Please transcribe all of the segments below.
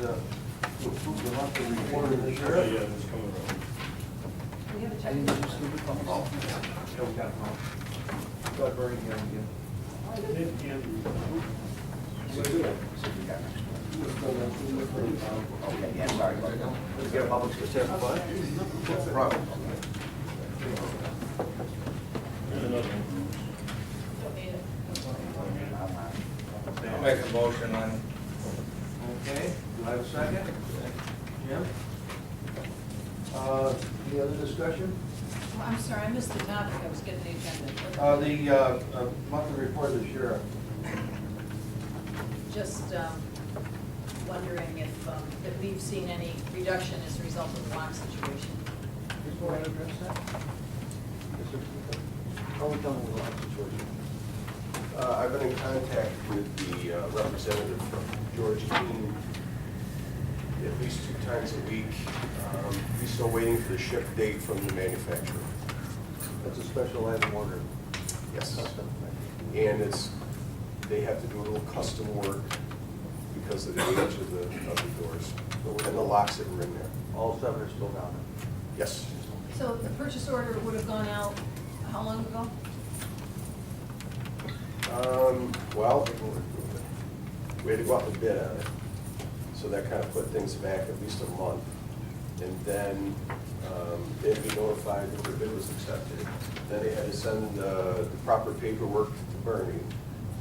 to approve the monthly report of the sheriff. Yeah, it's coming around. We have a check. I didn't just leave it on. Oh, yeah, we got it wrong. Got Bernie here again. Okay, yeah, sorry about that. Let's get a public certificate. No problem. I'll make a motion on, Okay, do I have a second? Jim? Any other discussion? Oh, I'm sorry, I missed the topic, I was getting the agenda. The monthly report of the sheriff. Just wondering if we've seen any reduction as a result of the lock situation. Just go ahead and address that. How are we done with the lock situation? I've been in contact with the representative from George Keene at least 2 times a week. He's still waiting for the ship date from the manufacturer. That's a special item order. Yes. Custom. And they have to do a little custom work because of the age of the doors and the locks that were in there. All 7 are still down Yes. So the purchase order would have gone out how long ago? Well, we had to go out and bid on it, so that kind of put things back at least a month. And then they'd be notified that the bid was accepted. Then they had to send the proper paperwork to Bernie.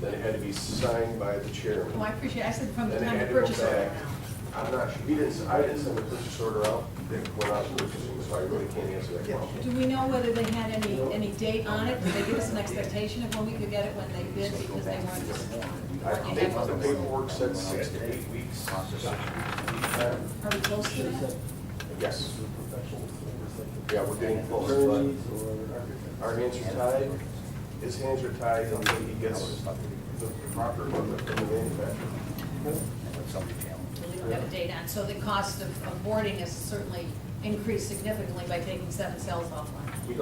Then it had to be signed by the chairman. Oh, I appreciate it. I said from the Then it time had the to go purchase order back. went out. I'm not sure, I didn't send the purchase order out, they went out purchasing, so I really can't answer that question. Do we know whether they had any date on it? Did they give us an expectation of when we could get it when they bid, because they weren't just. I think the paperwork said 6 to 8 weeks. Are we close to that? Yes. Yeah, we're getting close, but our hands are tied, his hands are tied until he gets the proper equipment from the manufacturer. We don't have a date on, so the cost of boarding has certainly increased significantly by taking 7 cells offline. We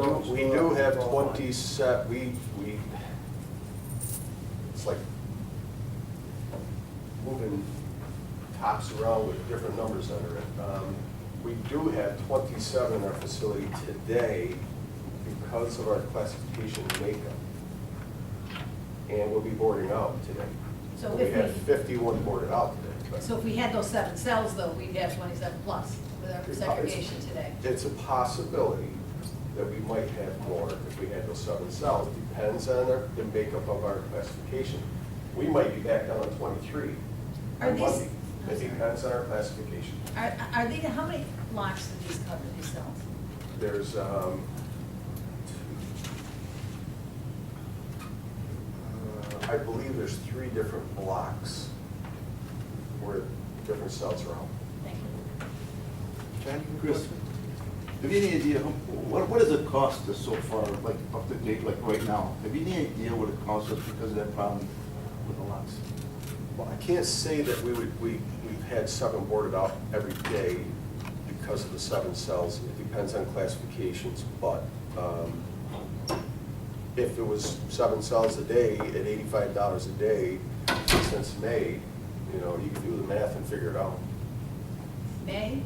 do have 20 set, it's like moving tops around with different numbers under it. We do have 27 in our facility today because of our classification makeup. And we'll be boarding out today. So We if have we, 51 boarded out today. but so if we had those 7 cells though, we'd have 27 plus with our segregation today. It's a possibility that we might have more if we had those 7 cells. Depends on the makeup of our classification. We might be back down to 23 Are on these- Monday. It depends on our classification. Are they, how many locks do these cover, these cells? There's, I believe there's 3 different blocks where different cells are out. Thank you. Ken, Chris, have you any idea, what does it cost us so far, like up to date, like right now? Have you any idea what it costs us because of that problem with the locks? Well, I can't say that we've had 7 boarded out every day because of the 7 cells. It depends on classifications, but if it was 7 cells a day at $85 a day since May, you know, you can do the math and figure it out. May?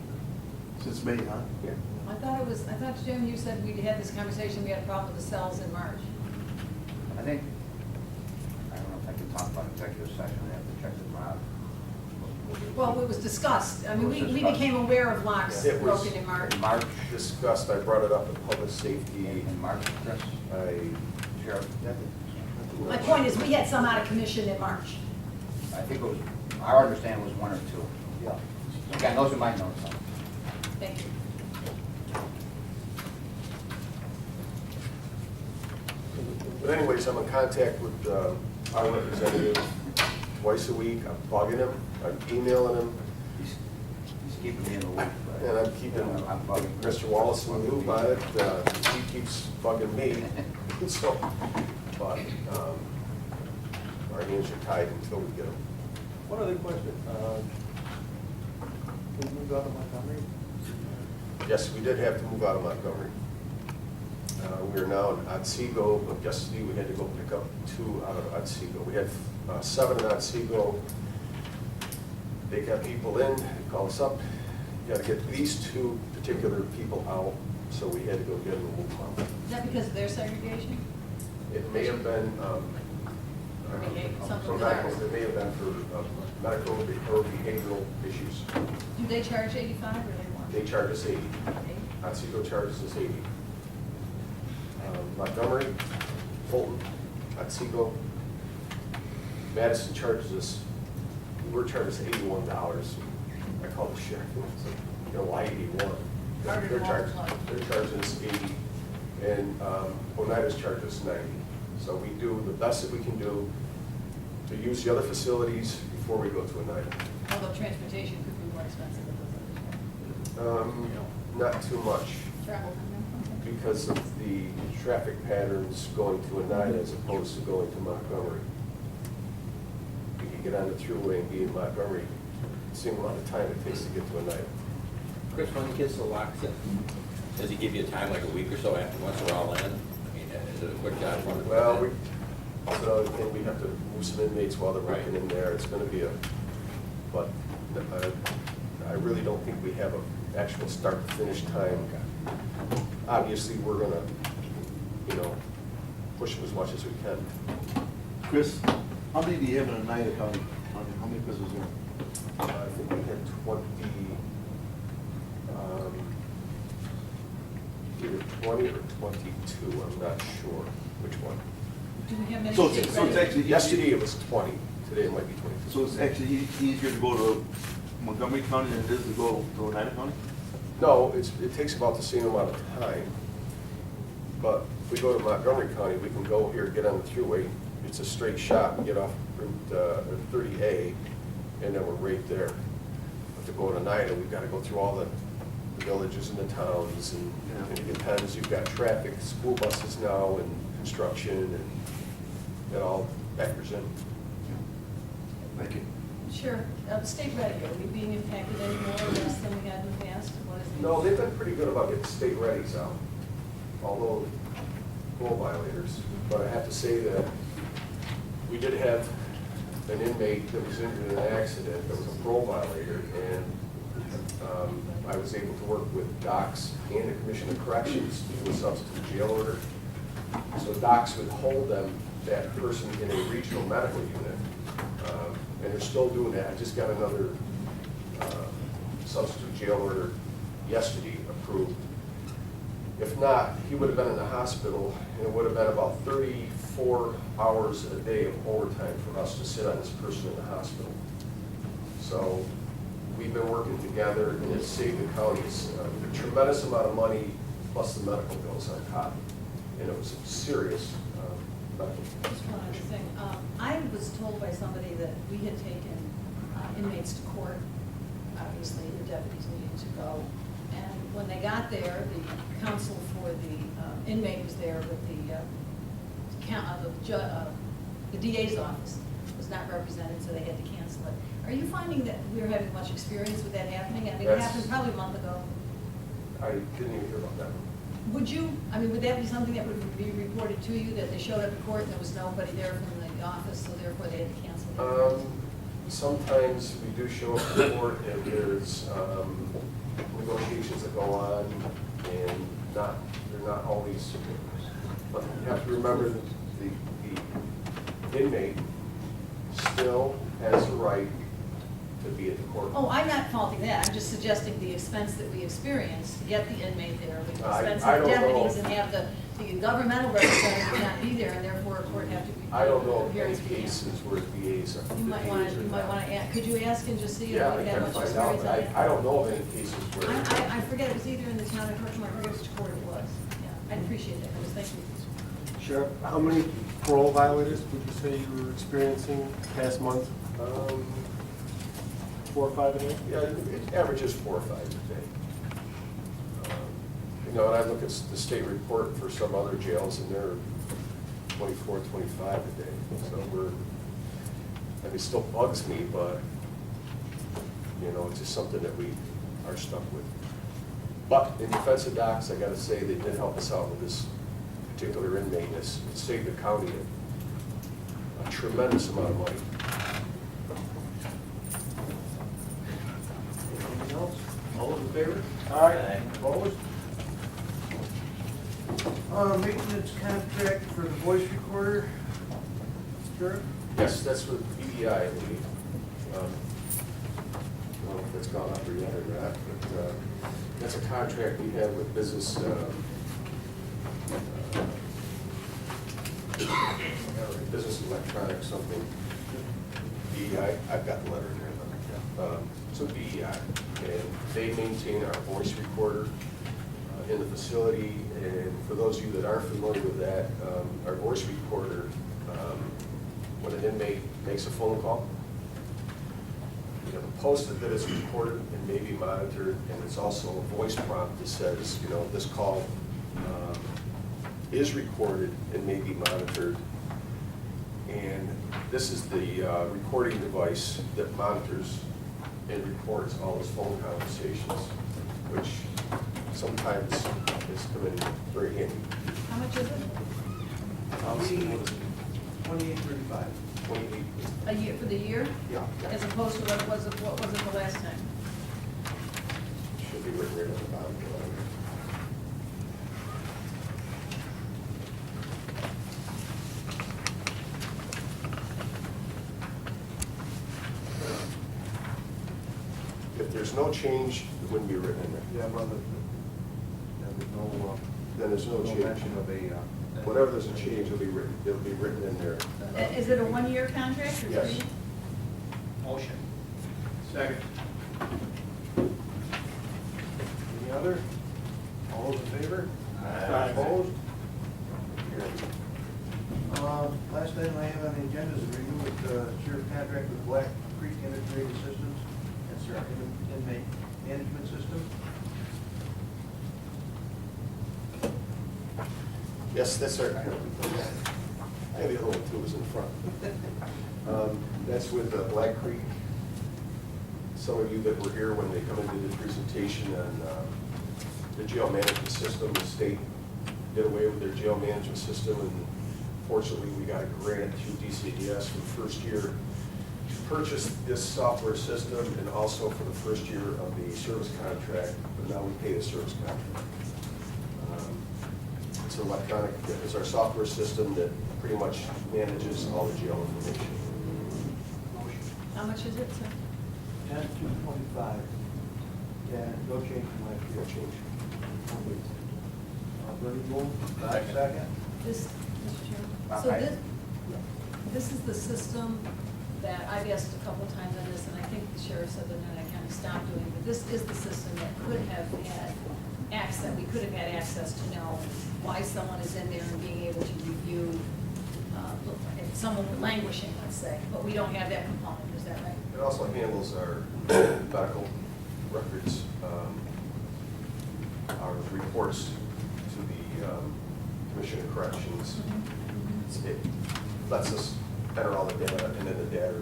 Since May, huh? Yeah. I thought, Jim, you said we'd had this conversation, we had a problem with the cells in March. I think, I don't know if I can talk about executive session, I have to check with Rob. Well, it was discussed. I mean, we It was discussed. became aware of locks It was- broken in March. In March, Discussed, I brought it up in public safety. in March, Chris, Sheriff, My point is, we had some out of commission in March. I think it was, our understanding was 1 or 2. Yeah. Again, those are my notes. Thank you. But anyways, I'm in contact with our representative twice a week. I'm bugging him, I'm emailing him, He's keeping me in the loop. but- and I'm keeping I'm bugging Mr. Wallace in the loop on it. He keeps bugging me, so, but our hands are tied until we get them. One other question. Can we move out of Montgomery? Yes, we did have to move out of Montgomery. We are now in Otsego, but yesterday we had to go pick up 2 out of Otsego. We had 7 in Otsego, they got people in, they call us up, you gotta get these two particular people out, so we had to go get them and move them out. Is that because of their segregation? It may have been, Something for with medical, ours. it may have been for medical or behavioral issues. Do they charge 85 or they want? They charge us 80. 80? Otsego charges us 80. Montgomery, Fulton, Otsego, Madison charges us, we're charged us $81. I call the sheriff, it's like, you know, why 81? Harder to multiply. They're charging us 80, and Oneida's charges us 90. So we do the best that we can do to use the other facilities before we go to Oneida. Although transportation could be more expensive at those other Not too much, travel. Okay. because of the traffic patterns going to Oneida as opposed to going to Montgomery. You can get on the thruway and be in Montgomery, same amount of time it takes to get to Oneida. Chris, when the kids locks it, does he give you a time, like a week or so after, once they're all in? I mean, is it a quick job for them? Well, that's another thing, we have to move some inmates while they're working in there, it's gonna be but I really don't think we have an actual start to finish time. Obviously, we're gonna, push them as much as we can. Chris, how many do you have in Oneida County? How many prisoners there? I think we had either 20 or 22, I'm not sure which one. Do we have many So state it's residents? actually. Yesterday it was 20, today it might be 22. So it's actually easier to go to Montgomery County than it is to go to Oneida County? No, it takes about the same amount of time, but if we go to Montgomery County, we can go here, get on the thruway, it's a straight shot, we get off Route 30A, and then we're right there. But to go to Oneida, we've got to go through all the villages and the towns, and it depends, you've got traffic, school buses now, and construction, and that all factors in. Thank you. Sure. State ready, are we being impacted any more or less than we had in the past? What is the- No, they've been pretty good about getting state readies out, although parole violators. But I have to say that we did have an inmate that was injured in an accident that was a parole violator, and I was able to work with docs and the Commission of Corrections to do a substitute jail order. So docs would hold that person in a regional medical unit, and they're still doing that. I just got another substitute jail order yesterday approved. If not, he would have been in the hospital, and it would have been about 34 hours a day of overtime for us to sit on this person in the hospital. So we've been working together, and it's saved the counties a tremendous amount of money, plus the medical bills on top. And it was a serious medical. Just one other thing. I was told by somebody that we had taken inmates to court. Obviously, the deputies needed to go. And when they got there, the counsel for the inmate was there, but the DA's office was not represented, so they had to cancel it. Are you finding that we're having much experience with that happening? I mean, it happened probably a month ago. I didn't even hear about that. Would that be something that would be reported to you, that they showed up in court and there was nobody there from the office, so therefore they had to cancel it? Sometimes we do show up in court, and there's negotiations that go on, and they're not always, but you have to remember that the inmate still has the right to be at the court. Oh, I'm not faulting that, I'm just suggesting the expense that we experience to get the inmate there, the expense I of don't deputies, know. and have the governmental representative not be there, and therefore a court have to be. I don't know of any appearance be canceled. cases where VAs are. You might want to, ask. Could you ask and just see if Yeah, I we can have much find out, experience but on that? I don't know of any cases where. I forget, it was either in the town of Herkimer, I forget which court it was. Yeah, I'd appreciate that, thank you. Sheriff, how many parole violators would you say you were experiencing past month? 4 or 5 a day? Yeah, it averages 4 or 5 a day. And I look at the state report for some other jails, and they're 24, 25 a day. So it still bugs me, but, it's just something that we are stuck with. But in defense of docs, I gotta say, they did help us out with this particular inmate. It saved the county a tremendous amount of money. favor? Aye. Opposed? Maintenance contract for the voice recorder. Sure. Yes, that's with BEI, I believe. I don't know if it's gone up or yet or not, but that's a contract we have with business, business electronics, something. BEI, I've got the letter in there, but, so BEI, and they maintain our voice recorder in the facility. And for those of you that aren't familiar with that, our voice recorder, when an inmate makes a phone call, you have a post-it that is recorded and may be monitored, and it's also a voice prompt that says, you know, this call is recorded and may be monitored. And this is the recording device that monitors and records all his phone conversations, which sometimes is come in very handy. How much is it? What is it? 2835. 28. A year, for the year? Yeah. As opposed to what was it the last time? Should be written right on the bottom. If there's no change, it wouldn't be written in there. Yeah, well, there's no, Then there's no change. mention of a, Whatever there's a change, it'll be written in there. Is it a one-year contract or Yes. 3? motion. Second. Any other? All those in favor? Aye. Opposed? Last item I have on the agenda is a review with the sheriff contract with Black Creek Integrated Systems. That's our inmate management system. Yes, that's our, I have the other one too, it was in front. That's with Black Creek. Some of you that were here when they come and did the presentation on the jail management system, the state did away with their jail management system, and fortunately, we got a grant through DCDS for the first year to purchase this software system, and also for the first year of the service contract, but now we pay the service contract. It's electronic, it's our software system that pretty much manages all the jail information. How much is it, sir? 10,225. Yeah, no change from last year. No change. Bernie Bull, second. This, Mr. Chairman, Aye. so this is the system that I've asked a couple times on this, and I think the sheriff said that then I kind of stopped doing, but this is the system that could have had access, we could have had access to know why someone is in there and being able to review, if someone were languishing, let's say, but we don't have that component, is that right? It also handles our medical records, our reports to the Commission of Corrections. It lets us enter all the data, and then the data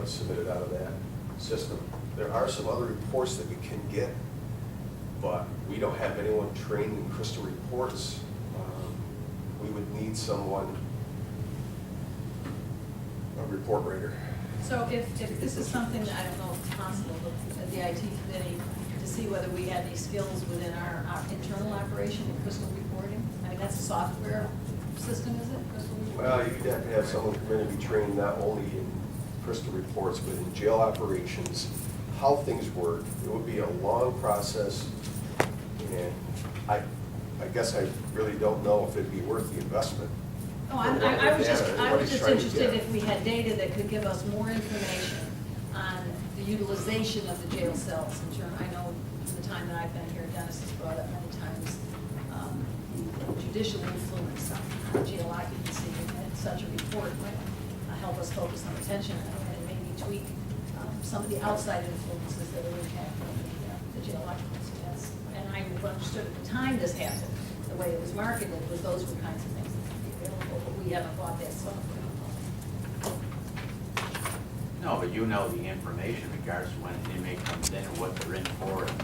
is submitted out of that system. There are some other reports that we can get, but we don't have anyone trained in crystal reports. We would need someone, a report writer. So if this is something that I don't know if it's possible, but the IT committee, to see whether we had any skills within our internal operation in crystal reporting? I mean, that's a software system, is it, crystal reporting? Well, you'd have to have someone come in and be trained not only in crystal reports, but in jail operations, how things work. It would be a long process, and I guess I really don't know if it'd be worth the investment. Oh, I was just Everybody's trying to interested get- if we had data that could give us more information on the utilization of the jail cells. I know in the time that I've been here, Dennis has brought up many times, judicial influence on jail occupancy, and such a report might help us focus on retention and maybe tweak some of the outside influences that are impacting the jail occupancy. And I understood at the time this happened, the way it was marketed, was those were kinds of things that could be available, but we haven't bought that software. No, but you know the information regards to when an inmate comes in and what they're in for and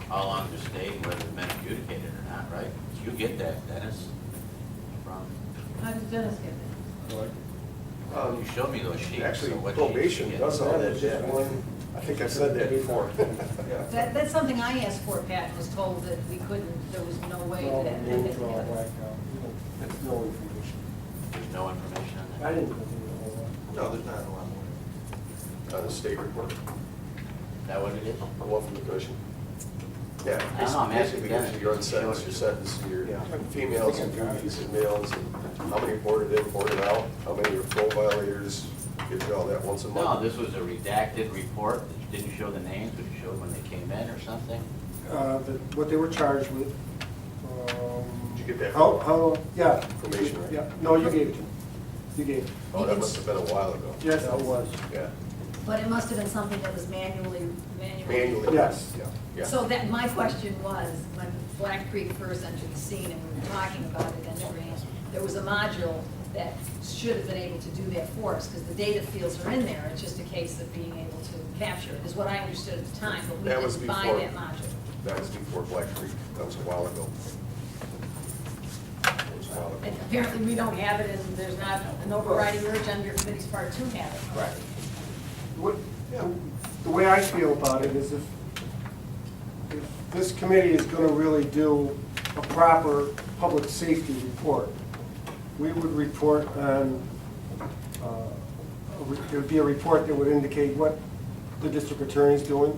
how long they're staying, whether they've been adjudicated or not, right? You get that, Dennis, from, How did Dennis get that? you showed me those sheets. Actually, so what sheets probation you get? does all that Just data. one I think I've said that before. That's something I asked for, Pat, was told that we couldn't, there was no way Well, that. names are all blacked out. That's no information. There's no information on that? I didn't go through the whole lot. No, there's not a lot more. On the state report, Is that what it is? the one from the commission. Yeah, I don't know, I'm asking basically Dennis. gives you your own sentence, your sentence, your females and duties and males, and how many boarded in, boarded out, how many are parole violators, gives you all that once a month. No, this was a redacted report that didn't show the names, but it showed when they came in or something. What they were charged with. Did you get that? How, yeah. Information, right? Yeah, no, you gave it to me. You gave it. Oh, that must have been a while ago. Yes, it was. Yeah. But it must have been something that was manually. Manually. Yes. Yeah, yeah. So that, my question was, when Black Creek first entered the scene and we were talking about it, and there was a module that should have been able to do that for us, because the data fields are in there, it's just a case of being able to capture it, is what I understood at the time, but we That was didn't buy before. that module. That was before Black Creek, that was a while ago. That was a while ago. And apparently we don't have it, and there's not an overriding urge under committee's part to have it. Right. What, the way I feel about it is if this committee is gonna really do a proper public safety report, we would report on, it would be a report that would indicate what the district attorney's doing,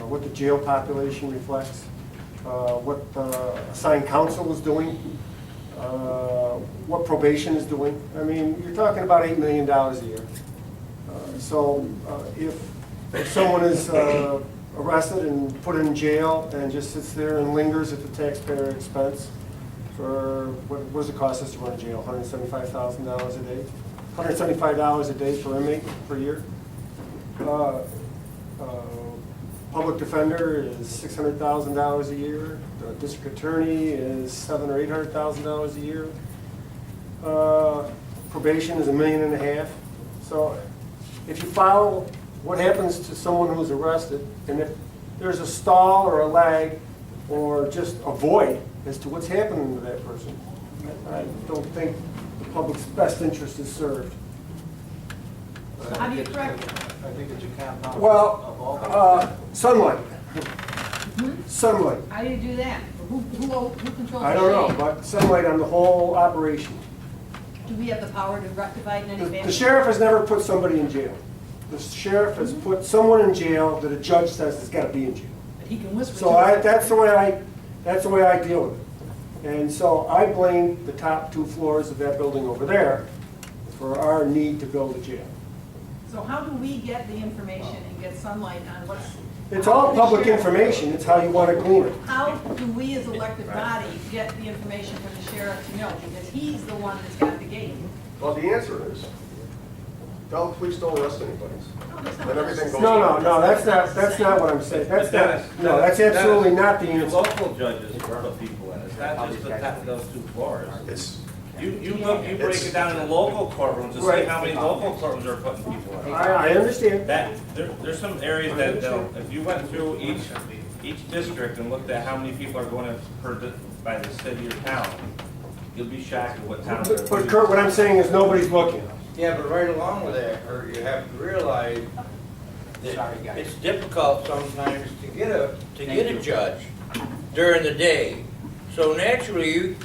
what the jail population reflects, what the assigned counsel is doing, what probation is doing. I mean, you're talking about $8 million a year. So if someone is arrested and put in jail and just sits there and lingers at the taxpayer expense for, what does it cost us to run a jail, $175,000 a day? $175 a day per inmate per year. Public defender is $600,000 a year. The district attorney is $700,000 or $800,000 a year. Probation is $1.5 million. So if you follow what happens to someone who's arrested, and if there's a stall or a lag or just a void as to what's happening to that person, I don't think the public's best interest is served. So how do you correct it? I think it's a compound of Well, all. sunlight. Sunlight. How do you do that? Who controls the I don't know, shade? but sunlight on the whole operation. Do we have the power to rectify it in any fashion? The sheriff has never put somebody in jail. The sheriff has put someone in jail that a judge says has got to be in jail. But he can whisper. So to us. that's the way I deal with it. And so I blame the top 2 floors of that building over there for our need to build a jail. So how do we get the information and get sunlight on what's? It's all public information, it's how you want to glean it. How do we as elected body get the information from the sheriff to know? Because he's the one that's got the gate. Well, the answer is, tell the police don't arrest anybody. No, that's not Then everything goes. No, that's not what I'm saying. That's absolutely not the Your answer. local judges are the people in it, it's not just the top, those 2 floors. It's, You break it down in the local courtrooms to see Right. how many local courtrooms are putting people in. I understand. There's some areas that, if you went through each district and looked at how many people are going by the city or town, you'll be shocked at what towns are. But Kurt, what I'm saying is nobody's looking. Yeah, but right along with that, Kurt, you have to realize Sorry, that guys. it's difficult sometimes to get a judge during the day. So naturally,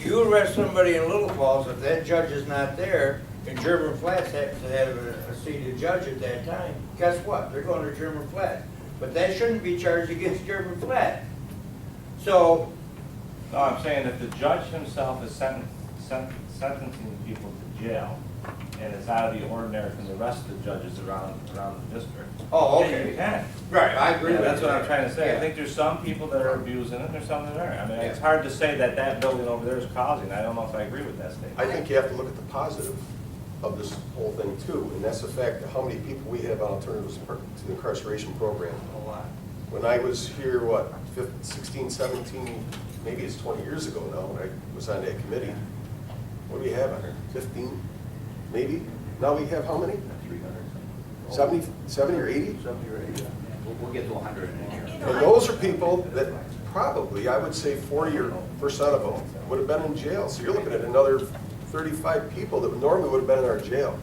you arrest somebody in Little Falls, if that judge is not there, and German Flats happens to have a seated judge at that time, guess what? They're going to German Flats. But that shouldn't be charged against German Flats. So, No, I'm saying if the judge himself is sentencing people to jail, and it's out of the ordinary from the rest of the judges around the district. oh, then okay. you can. Right, I agree Yeah, with that's you. what I'm trying to say. I Yeah. think there's some people that are abusing it, there's some that aren't. I mean, it's Yeah. hard to say that that building over there is causing. I don't know if I agree with that statement. I think you have to look at the positive of this whole thing too, and that's the fact of how many people we have on alternatives to the incarceration program. A lot. When I was here, 16, 17, maybe it's 20 years ago now, when I was on that committee, what do we have on there? 15, maybe? Now we have how many? 300. 70 or 80? 70 or 80. We'll get to 100 in a year. And those are people that probably, I would say 40% of them would have been in jail. So you're looking at another 35 people that normally would have been in our jail.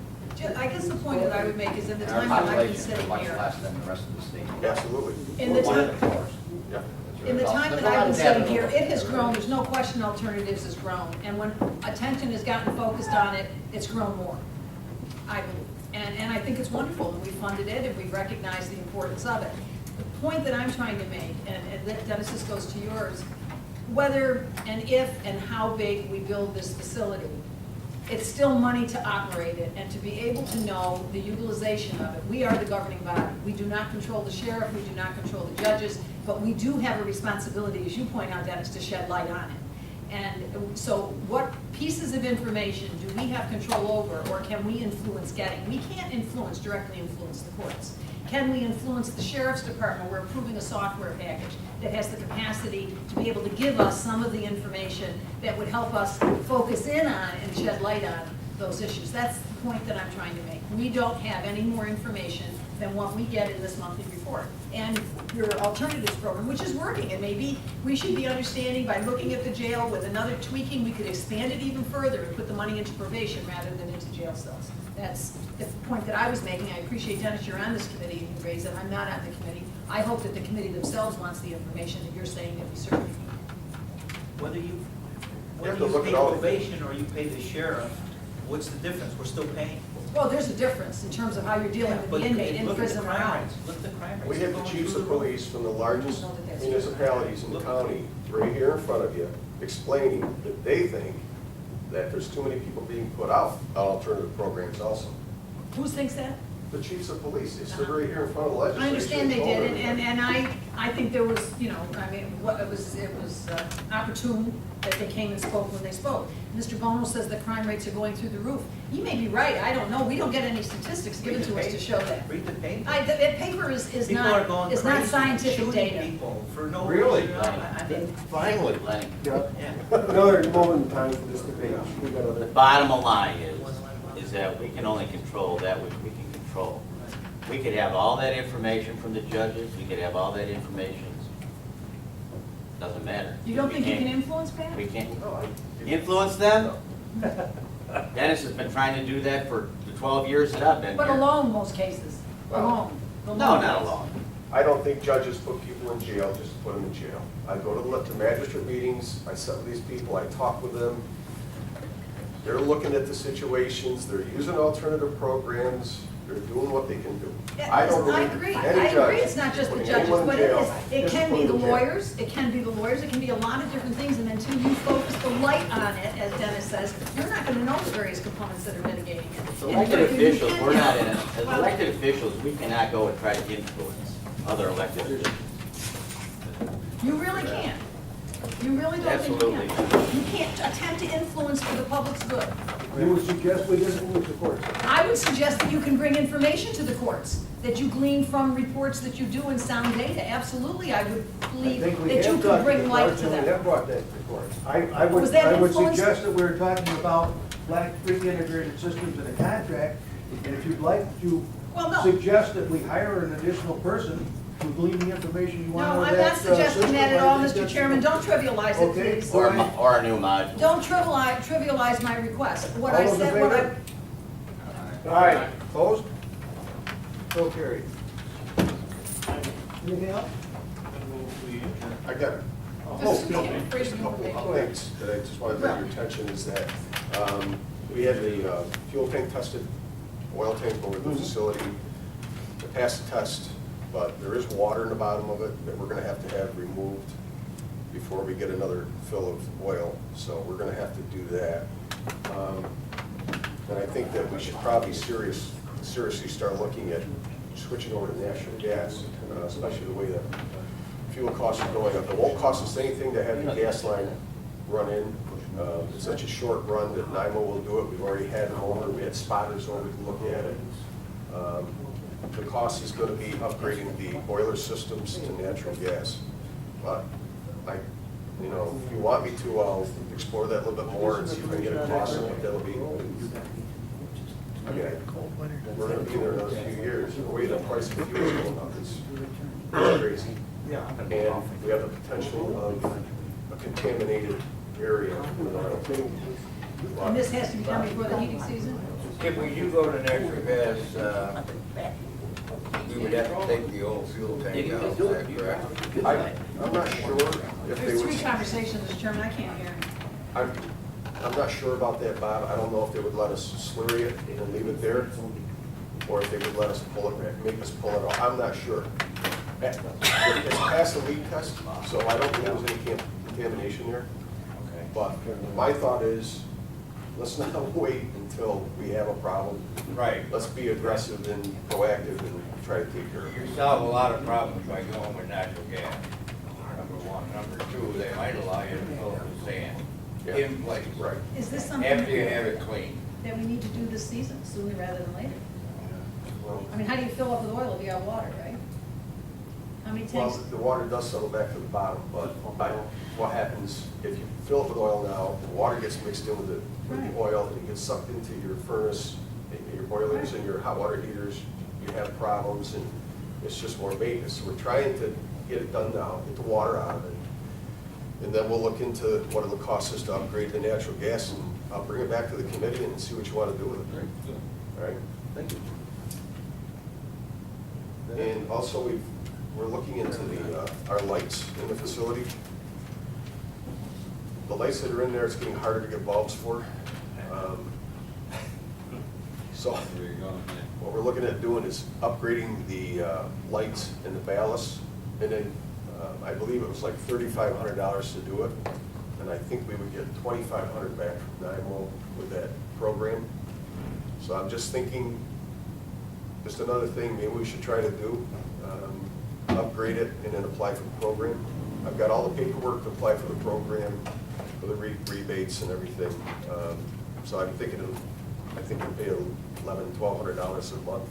I guess the point that I would make is in the And our time that I've been population is sitting much here, less than the rest of the state. Absolutely. in the One time, of the cores. Yeah. in the time There's that a lot I've been of sitting data here, over it has there. grown, there's no question alternatives has grown. And when attention has gotten focused on it, it's grown more, I believe. And I think it's wonderful, and we funded it, and we recognize the importance of it. The point that I'm trying to make, and Dennis, this goes to yours, whether and if and how big we build this facility, it's still money to operate it and to be able to know the utilization of it. We are the governing body. We do not control the sheriff, we do not control the judges, but we do have a responsibility, as you point out, Dennis, to shed light on it. And so what pieces of information do we have control over, or can we influence getting? We can't directly influence the courts. Can we influence the sheriff's department? We're approving a software package that has the capacity to be able to give us some of the information that would help us focus in on and shed light on those issues. That's the point that I'm trying to make. We don't have any more information than what we get in this monthly report. And your alternatives program, which is working, and maybe we should be understanding by looking at the jail with another tweaking, we could expand it even further and put the money into probation rather than into jail cells. That's the point that I was making. I appreciate, Dennis, you're on this committee and you raised it. I'm not on the committee. I hope that the committee themselves wants the information that you're saying that we certainly need. Whether you have to look pay at all of it. probation or you pay the sheriff, what's the difference? We're still paying. Well, there's a difference in terms of how you're dealing with the But inmate in look at the prison or crime out. rates. Look at the crime rates. We have the They're going chiefs through of the roof. police from the largest I don't know that that's municipalities in the county, right here in front of you, explaining that they think that there's too many people being put out on alternative programs also. Who thinks that? The chiefs of police, they stood right here in front of the legislature. I understand they and did, told and everybody. I think there was, you know, I mean, it was opportune that they came and spoke when they spoke. Mr. Bono says the crime rates are going through the roof. He may be right, I don't know, we don't get any statistics given to us to show that. Read the paper. That paper is People are not, going is not crazy, scientific shooting data. people for no Really? reason. I mean, Finally. Lenny, Yeah. yeah. Another moment in time for this debate. We got the other. bottom line is that we can only control that which we can control. We could have all that information from the judges, we could have all that information, doesn't matter. You don't We think you can can't- influence, Pat? We can't influence them? Dennis has been trying to do that for the 12 years that I've been But here. alone, in most cases, Well, alone. No, not alone. I don't think judges put people in jail just to put them in jail. I go to magistrate meetings, I sit with these people, I talk with them. They're looking at the situations, they're using alternative programs, they're doing what they can do. Yeah, I don't I believe agree, any I judge agree, it's not just the putting judges, anyone in but jail it just to can put be the them in jail. lawyers, it can be the lawyers, it can be a lot of different things, and until you focus the light on it, as Dennis says, you're not gonna know the various components that are mitigating it. As And elected you officials, can we're not help. in, as Well, elected officials, we cannot go and try to influence other elected officials. You really can't. You really don't think you can. Absolutely. You can't attempt to influence for the public's good. You would suggest we influence the courts? I would suggest that you can bring information to the courts, that you glean from reports that you do and sound data. Absolutely, I would believe that you could bring light to We them. have brought that to the courts. I Was would, that I would influence? suggest that we're talking about Black Creek Integrated Systems in a contract, and if you'd like to Well, no. suggest that we hire an additional person to glean the information you want No, out of I'm that not suggesting system, that at I all, think Mr. that's- Chairman. Don't trivialize it, Okay. please. Or a new module. Don't trivialize my request. What All I those in said, what I, favor? All right, opposed? So carried. Anything else? I got it. Just Just phrase a the couple information. of things that I just want to bring your attention is that we had the fuel tank tested, oil tank over at the facility. It passed the test, but there is water in the bottom of it that we're going to have removed before we get another fill of oil. So we're going to have to do that. And I think that we should probably seriously start looking at switching over to natural gas, especially the way that fuel costs are going up. It won't cost us anything to have the gas line run in. It's such a short run that NIMO will do it. We've already had them over. We had spotters over to look at it. The cost is going to be upgrading the boiler systems to natural gas. But if you want me to, I'll explore that a little bit more and see if I can get a cost on what that'll be. I mean, we're going to be there another few years. The way the price of fuel is going up is crazy. And we have the potential of a contaminated area. and this has to be done before the heating season? If we do go to natural gas, we would have to take the old fuel tank out, is that correct? I'm not sure if they There's would. three conversations, Mr. Chairman, I can't hear. I'm not sure about that, Bob. I don't know if they would let us slurry it and leave it there, or if they would let us pull it back, make us pull it off. I'm not sure. It's passed the leak test, so I don't think there was any contamination there. Okay. But my thought is, let's not wait until we have a problem. Right. Let's be aggressive and proactive and try to take care of You it. solve a lot of problems by going with natural gas, number one. Number two, they might allow you to fill it with sand Yeah. in place. Right. Is this something After you have it clean. that we need to do this season, sooner rather than later? Well, I mean, how do you fill up with oil if you got water, right? How many Well, tanks? the water does settle back to the bottom, but what happens if you fill it with oil now, the water gets mixed in with the Right. oil, and it gets sucked into your furnace, and your boilers and your hot water heaters, you have problems, and it's just more maintenance. So we're trying to get it done now, get the water out of it, and then we'll look into what it'll cost us to upgrade the natural gas, and I'll bring it back to the committee and see what you want to do with it. All right? Thank you. And also, we're looking into our lights in the facility. The lights that are in there, it's getting harder to get bulbs for. So what we're looking at doing is upgrading the lights and the ballasts. And then I believe it was like $3,500 to do it. And I think we would get $2,500 back from NIMO with that program. So I'm just thinking, just another thing maybe we should try to do, upgrade it and then apply for the program. I've got all the paperwork to apply for the program, for the rebates and everything. So I'm thinking I think we'll pay $1,100, $1,200 a month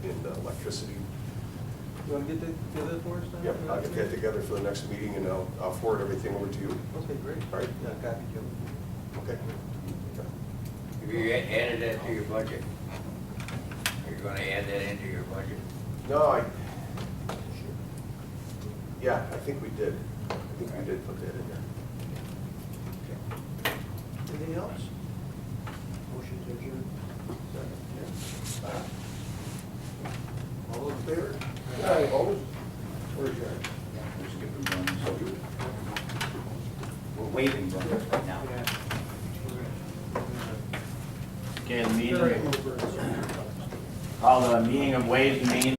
in electricity. You want to get that together for us then? Yep, I'll get that together for the next meeting and I'll forward everything over to you. Okay, great. All right. Yeah, copy, Joe. Okay. Have you added that to your budget? Are you gonna add that into your budget? No, yeah, I think we did. I think we did put that in there. Anything else? Motion to adjourn. All those in favor? Opposed? We're adjourned. We're skipping one, so we're waiving one right now. Okay, the meeting, call the meeting of Ways and Means